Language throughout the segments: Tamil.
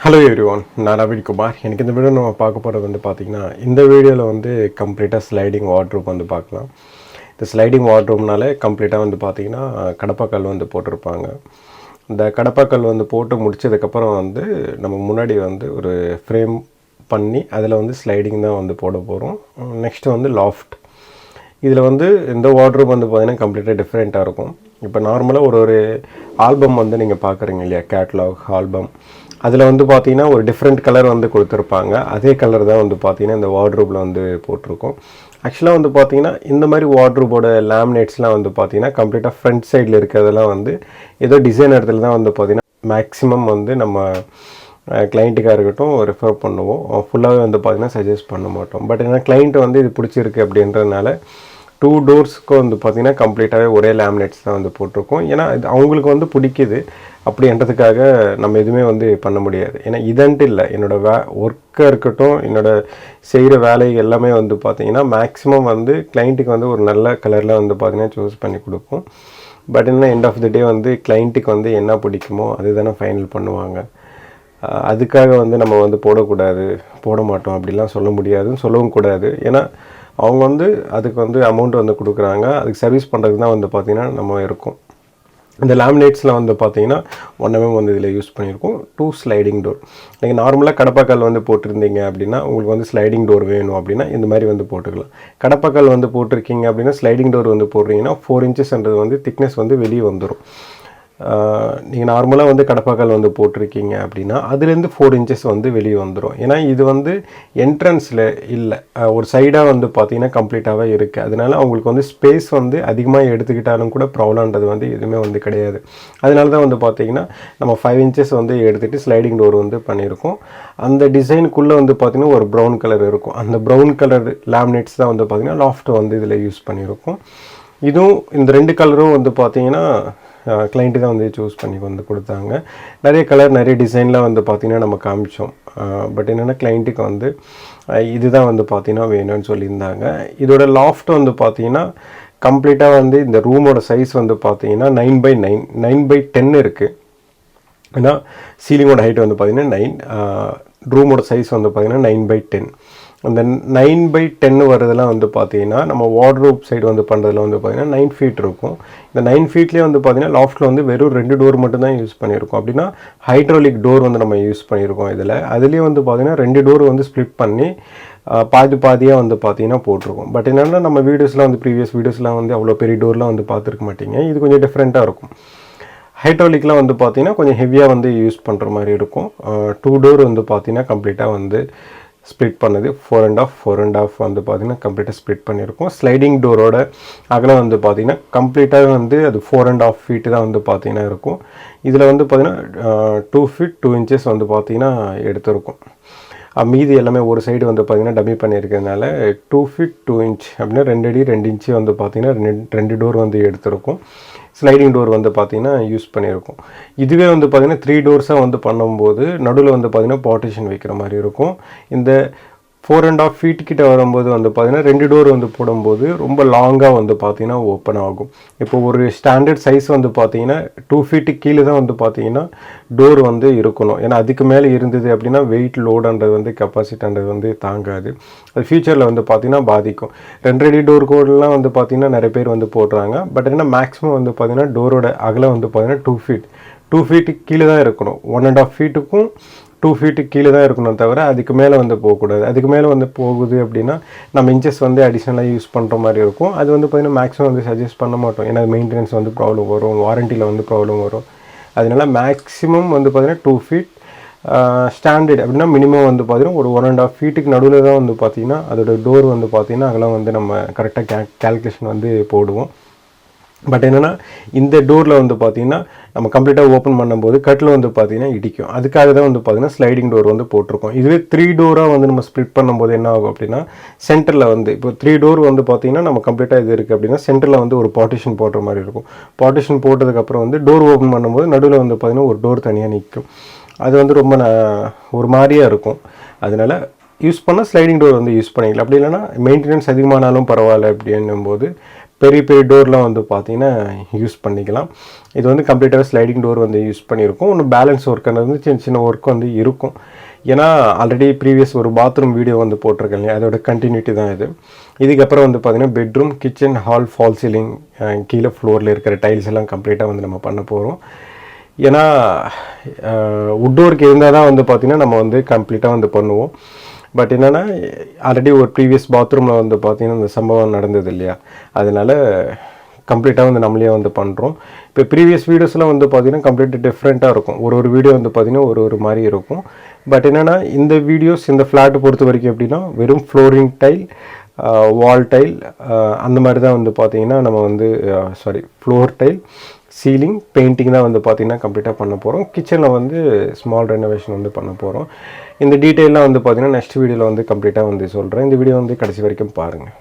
ஹலோ எவ்ரிவான், நான் நவீன் குமார். எனக்கு இந்த வீடியோ நம்ம பார்க்க போகிறது வந்து பார்த்திங்கன்னா, இந்த வீடியோவில் வந்து கம்ப்ளீட்டாக ஸ்லைடிங் வார்ட்ரூப் வந்து பார்க்கலாம். இந்த ஸ்லைடிங் வார்ட்ரூப்னாலே கம்ப்ளீட்டாக வந்து பார்த்திங்கன்னா கடப்பாக்கல் வந்து போட்டிருப்பாங்க. இந்த கடப்பாக்கல் வந்து போட்டு முடிச்சதுக்கப்புறம் வந்து நம்ம முன்னாடி வந்து ஒரு ஃப்ரேம் பண்ணி அதில் வந்து ஸ்லைடிங் தான் வந்து போட போகிறோம். நெக்ஸ்ட்டு வந்து லாஃப்ட். இதில் வந்து இந்த வார்ட்ரூப் வந்து பார்த்திங்கன்னா கம்ப்ளீட்டாக டிஃப்ரெண்ட்டாக இருக்கும். இப்போ நார்மலாக ஒரு ஆல்பம் வந்து நீங்கள் பார்க்குறீங்க இல்லையா, கேட்லாக் ஆல்பம், அதில் வந்து பார்த்தீங்கன்னா ஒரு டிஃப்ரெண்ட் கலர் வந்து கொடுத்துருப்பாங்க. அதே கலர் தான் வந்து பார்த்தீங்கன்னா இந்த வார்ட்ரூப்பில் வந்து போட்டிருக்கோம். ஆக்சுவலாக வந்து பார்த்தீங்கன்னா இந்த மாதிரி வார்ட்ரூப்போட லேமினேட்ஸ்லாம் வந்து பார்த்தீங்கன்னா கம்ப்ளீட்டாக ஃப்ரண்ட் சைடில் இருக்கிறதெல்லாம் வந்து ஏதோ டிசைன் இடத்துல தான் வந்து பார்த்தீங்கன்னா மேக்ஸிமம் வந்து நம்ம கிளைண்ட்டுக்காக இருக்கட்டும் ரெஃபர் பண்ணுவோம். ஃபுல்லாகவே வந்து பார்த்தீங்கன்னா சஜஸ்ட் பண்ண மாட்டோம். பட் ஏன்னா கிளைண்ட்டு வந்து இது பிடிச்சிருக்கு அப்படின்றதுனால 2 டோர்ஸ்க்கு வந்து பார்த்திங்கன்னா கம்ப்ளீட்டாகவே ஒரே லேமினேட்ஸ் தான் வந்து போட்டிருக்கோம். ஏன்னா இது அவங்களுக்கு வந்து பிடிக்குது அப்படின்றதுக்காக நம்ம எதுவுமே வந்து பண்ண முடியாது. ஏன்னா இதன்ட்டு இல்லை, என்னோடய ஒர்க்காக இருக்கட்டும், என்னோடய செய்கிற வேலை எல்லாமே வந்து பார்த்திங்கன்னா மேக்ஸிமம் வந்து கிளைண்ட்டுக்கு வந்து ஒரு நல்ல கலரில் வந்து பார்த்திங்கன்னா சூஸ் பண்ணி கொடுப்போம். பட் என்ன எண்ட் ஆஃப் த டே வந்து கிளைண்ட்டுக்கு வந்து என்ன பிடிக்குமோ அது தானே ஃபைனல் பண்ணுவாங்க. அதுக்காக வந்து நம்ம வந்து போட மாட்டோம் அப்படிலாம் சொல்ல முடியாதுன்னு சொல்லவும் கூடாது. ஏன்னா அவங்க வந்து அதுக்கு வந்து அமௌண்ட் வந்து கொடுக்குறாங்க, அதுக்கு சர்வீஸ் பண்ணுறதுக்கு தான் வந்து பார்த்திங்கன்னா நம்ம இருக்கோம். இந்த லேமினேட்ஸில் வந்து பார்த்திங்கன்னா 1 mm வந்து இதில் யூஸ் பண்ணியிருக்கோம். 2 ஸ்லைடிங் டோர். நீங்கள் நார்மலாக கடப்பாக்கல் வந்து போட்டிருந்தீங்க அப்படின்னா உங்களுக்கு வந்து ஸ்லைடிங் டோர் வேணும் அப்படின்னா இந்த மாதிரி வந்து போட்டுக்கலாம். கடப்பாக்கல் வந்து போட்டிருக்கீங்க அப்படின்னா ஸ்லைடிங் டோர் வந்து போடுறீங்கன்னா 4 inchesன்றது வந்து திக்னஸ் வந்து வெளியே வந்துடும். நீங்கள் நார்மலாக வந்து கடப்பாக்கல் வந்து போட்டிருக்கீங்க அப்படின்னா அதுலேருந்து 4 inches வந்து வெளியே வந்துடும். ஏன்னா இது வந்து என்ட்ரன்ஸில் இல்லை, ஒரு சைடாக வந்து பார்த்திங்கன்னா கம்ப்ளீட்டாகவே இருக்குது. அதனால அவங்களுக்கு வந்து ஸ்பேஸ் வந்து அதிகமாக எடுத்துக்கிட்டாலும் கூட ப்ராப்ளம்ன்றது வந்து எதுவுமே வந்து கிடையாது. அதனால தான் வந்து பார்த்திங்கன்னா நம்ம 5 inches வந்து எடுத்துகிட்டு ஸ்லைடிங் டோர் வந்து பண்ணியிருக்கோம். அந்த டிசைனுக்குள்ளே வந்து பார்த்திங்கன்னா ஒரு ப்ரௌன் கலர் இருக்கும். அந்த ப்ரௌன் கலர் லேமினேட்ஸ் தான் வந்து பார்த்திங்கன்னா லாஃப்ட் வந்து இதில் யூஸ் பண்ணியிருக்கோம். இதுவும் இந்த 2 கலரும் வந்து பார்த்திங்கன்னா கிளைண்ட்டு தான் வந்து சூஸ் பண்ணி வந்து கொடுத்தாங்க. நிறைய கலர் நிறைய டிசைன்லாம் வந்து பார்த்திங்கன்னா நம்ம காமிச்சோம். பட் என்னென்னா கிளைண்ட்டுக்கு வந்து இதுதான் வந்து பார்த்திங்கன்னா வேணும்னு சொல்லியிருந்தாங்க. இதோட லாஃப்ட் வந்து பார்த்திங்கன்னா கம்ப்ளீட்டாக வந்து இந்த ரூமோட சைஸ் வந்து பார்த்திங்கன்னா 9x9 9x10 இருக்குது. ஏன்னா சீலிங்கோட ஹைட் வந்து பார்த்திங்கன்னா 9, ரூமோட சைஸ் வந்து பார்த்திங்கன்னா 9x10. அந்த 9x10 வரதெல்லாம் வந்து பார்த்திங்கன்னா நம்ம வார்ட்ரோப் சைடு வந்து பண்ணுறதுல வந்து பார்த்திங்கன்னா 9 feet இருக்கும். இந்த 9 feetலேயே வந்து பார்த்திங்கன்னா லாஃப்ட்டில் வந்து வெறும் 2 டோர் மட்டும் தான் யூஸ் பண்ணியிருக்கோம். அப்படின்னா ஹைட்ராலிக் டோர் வந்து நம்ம யூஸ் பண்ணியிருக்கோம். இதில் அதுலேயே வந்து பார்த்திங்கன்னா 2 டோர் வந்து ஸ்ப்ளிட் பண்ணி பாதியாக வந்து பார்த்திங்கன்னா போட்டிருக்கோம். பட் என்னென்னா நம்ம வீடியோஸ்லாம் வந்து ப்ரீவியஸ் வீடியோஸ்லாம் வந்து அவ்வளோ பெரிய டோர்லாம் வந்து பார்த்துருக்க மாட்டீங்க. இது கொஞ்சம் டிஃப்ரெண்ட்டாக இருக்கும். ஹைட்ராலிக்லாம் வந்து பார்த்திங்கன்னா கொஞ்சம் ஹெவியாக வந்து யூஸ் பண்ணுற மாதிரி இருக்கும். 2 டோர் வந்து பார்த்திங்கன்னா கம்ப்ளீட்டாக வந்து ஸ்ப்ளிட் பண்ணது 4.5 வந்து பார்த்திங்கன்னா கம்ப்ளீட்டாக ஸ்ப்ளிட் பண்ணியிருக்கோம். ஸ்லைடிங் டோரோட அகலம் வந்து பார்த்திங்கன்னா கம்ப்ளீட்டாக வந்து அது 4.5 feet தான் வந்து பார்த்திங்கன்னா இருக்கும். இதில் வந்து பார்த்திங்கன்னா 2 feet 2 inches வந்து பார்த்திங்கன்னா எடுத்திருக்கும். மீதி எல்லாமே ஒரு சைடு வந்து பார்த்திங்கன்னா டம்மி பண்ணியிருக்கிறதுனால 2 feet 2 inch அப்படின்னா 2 அடி 2 inch வந்து பார்த்திங்கன்னா 2 டோர் வந்து எடுத்திருக்கும். ஸ்லைடிங் டோர் வந்து பார்த்திங்கன்னா யூஸ் பண்ணியிருக்கோம். இதுவே வந்து பார்த்திங்கன்னா 3 டோர்ஸாக வந்து பண்ணும்போது நடுவில் வந்து பார்த்திங்கன்னா பார்ட்டிஷன் வைக்கிற மாதிரி இருக்கும். இந்த 4.5 feet கிட்ட வரும்போது வந்து பார்த்திங்கன்னா 2 டோர் வந்து போடும்போது ரொம்ப லாங்காக வந்து பார்த்திங்கன்னா ஓப்பன் ஆகும். இப்போ ஒரு ஸ்டாண்டர்ட் சைஸ் வந்து பார்த்திங்கன்னா 2 feet கீழே தான் வந்து பார்த்திங்கன்னா டோர் வந்து இருக்கணும். ஏன்னா அதுக்கு மேலே இருந்தது அப்படின்னா வெயிட் லோடுன்றது வந்து கெப்பாசிட்டின்றது வந்து தாங்காது. அது ஃப்யூச்சரில் வந்து பார்த்திங்கன்னா பாதிக்கும். 2 அடி டோர் கோடெலாம் வந்து பார்த்திங்கன்னா நிறைய பேர் வந்து போடுறாங்க. பட் என்ன மேக்ஸிமம் வந்து பார்த்திங்கன்னா டோரோட அகலம் வந்து பார்த்திங்கன்னா 2 feet கீழே தான் இருக்கணும். 1.5 feetக்கும் 2 feet கீழே தான் இருக்கணும், தவிர அதுக்கு மேலே வந்து போகக்கூடாது. அதுக்கு மேலே வந்து போகுது அப்படின்னா நம்ம இன்ச்சஸ் வந்து அடிஷ்னலாக யூஸ் பண்ணுற மாதிரி இருக்கும். அது வந்து பார்த்திங்கன்னா மேக்ஸிமம் வந்து சஜஸ்ட் பண்ண மாட்டோம். ஏன்னா மெயின்டெனன்ஸ் வந்து ப்ராப்ளம் வரும், வாரண்டியில் வந்து ப்ராப்ளம் வரும். அதனால மேக்ஸிமம் வந்து பார்த்திங்கன்னா 2 feet ஸ்டாண்டர்ட் அப்படின்னா மினிமம் வந்து பார்த்திங்கன்னா ஒரு 1.5 feetக்கு நடுவில் தான் வந்து பார்த்திங்கன்னா அதோட டோர் வந்து பார்த்திங்கன்னா அதெல்லாம் வந்து நம்ம கரெக்டாக கேல்குலேஷன் வந்து போடுவோம். பட் என்னென்னா இந்த டோரில் வந்து பார்த்திங்கன்னா நம்ம கம்ப்ளீட்டாக ஓப்பன் பண்ணும்போது கட்டில் வந்து பார்த்திங்கன்னா இடிக்கும். அதுக்காக தான் வந்து பார்த்திங்கன்னா ஸ்லைடிங் டோர் வந்து போட்டிருக்கோம். இதுவே 3 டோராக வந்து நம்ம ஸ்ப்ளிட் பண்ணும்போது என்ன ஆகும் அப்படின்னா சென்டரில் வந்து இப்போ 3 டோர் வந்து பார்த்திங்கன்னா நம்ம கம்ப்ளீட்டாக இது இருக்குது அப்படின்னா சென்டரில் வந்து ஒரு பார்ட்டிஷன் போடுற மாதிரி இருக்கும். பார்ட்டிஷன் போட்டதுக்கப்புறம் வந்து டோர் ஓப்பன் பண்ணும்போது நடுவில் வந்து பார்த்திங்கன்னா ஒரு டோர் தனியாக நிற்கும். அது வந்து ரொம்ப ஒரு மாதிரியாக இருக்கும். அதனால் யூஸ் பண்ணால் ஸ்லைடிங் டோர் வந்து யூஸ் பண்ணிக்கலாம். அப்படி இல்லைனா மெயின்டெனன்ஸ் அதிகமானாலும் பரவாயில்ல அப்படின்னும் போது பெரிய பெரிய டோர்லாம் வந்து பார்த்திங்கன்னா யூஸ் பண்ணிக்கலாம். இது வந்து கம்ப்ளீட்டாக ஸ்லைடிங் டோர் வந்து யூஸ் பண்ணியிருக்கோம். இன்னும் பேலன்ஸ் ஒர்க்கானது வந்து சின்ன சின்ன ஒர்க் வந்து இருக்கும். ஏன்னா ஆல்ரெடி ப்ரீவியஸ் ஒரு பாத்ரூம் வீடியோ வந்து போட்டிருக்கேன் இல்லையா, அதோட கண்டினியூட்டி தான் இது. இதுக்கப்புறம் வந்து பார்த்திங்கன்னா bedroom, kitchen, hall, fall ceiling, கீழே ஃப்ளோரில் இருக்கிற டைல்ஸ் எல்லாம் கம்ப்ளீட்டாக வந்து நம்ம பண்ண போகிறோம். ஏன்னா வுட் ஒர்க் இருந்தால் தான் வந்து பார்த்திங்கன்னா நம்ம வந்து கம்ப்ளீட்டாக வந்து பண்ணுவோம். பட் என்னென்னா ஆல்ரெடி ஒரு ப்ரீவியஸ் பாத்ரூமில் வந்து பார்த்திங்கன்னா இந்த சம்பவம் நடந்தது இல்லையா, அதனால் கம்ப்ளீட்டாக வந்து நம்மளே வந்து பண்ணுறோம். இப்போ ப்ரீவியஸ் வீடியோஸ்லாம் வந்து பார்த்திங்கன்னா கம்ப்ளீட்டாக டிஃப்ரெண்ட்டாக இருக்கும். ஒரு வீடியோ வந்து பார்த்திங்கன்னா ஒரு மாதிரி இருக்கும். பட் என்னென்னா இந்த வீடியோஸ் இந்த ஃப்ளாட்டை பொறுத்த வரைக்கும் எப்படின்னா வெறும் ஃப்ளோரிங் டைல், வால் டைல், அந்த மாதிரி தான் வந்து பார்த்திங்கன்னா நம்ம வந்து ஃப்ளோர் டைல், சீலிங், பெயிண்டிங் தான் வந்து பார்த்திங்கன்னா கம்ப்ளீட்டாக பண்ண போகிறோம். கிச்சனில் வந்து ஸ்மால் ரெனோவேஷன் வந்து பண்ண போகிறோம். இந்த டீட்டெயிலாம் வந்து பார்த்திங்கன்னா நெக்ஸ்ட் வீடியோவில் வந்து கம்ப்ளீட்டாக வந்து சொல்கிறேன். இந்த வீடியோ வந்து கடைசி வரைக்கும் பாருங்கள்.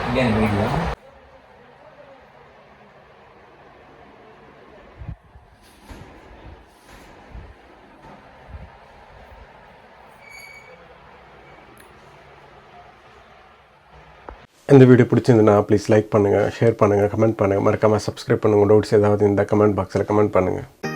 Again, video. இந்த வீடியோ பிடிச்சிருந்துன்னா ப்ளீஸ் லைக் பண்ணுங்கள், ஷேர் பண்ணுங்கள், கமெண்ட் பண்ணுங்கள், மறக்காமல் சப்ஸ்கிரைப் பண்ணுங்கள். டவுட்ஸ் ஏதாவது இந்த கமெண்ட் பாக்ஸில் கமெண்ட் பண்ணுங்கள்.